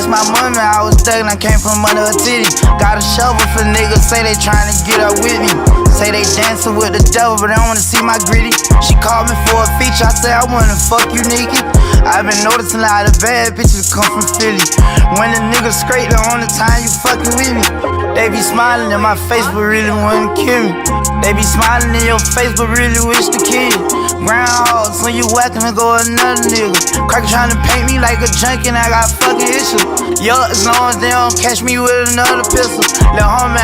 That's my money, I was thuggin', I came from under her titty. Got a shovel for niggas, say they tryna get up with me. Say they dancing with the devil, but they don't wanna see my gritty. She called me for a feature, I said I wanna fuck you, Nikki. I've been noticing a lot of bad bitches come from Philly. When the niggas straight, the only time you fucking with me. They be smiling in my face, but really wanna kill me. They be smiling in your face, but really wish to kill you. Groundhogs, when you whackin' and go another nigga. Cracker tryna paint me like a junkie, and I got fucking issues. Yo, as long as they don't catch me with another pistol. Lil' homie,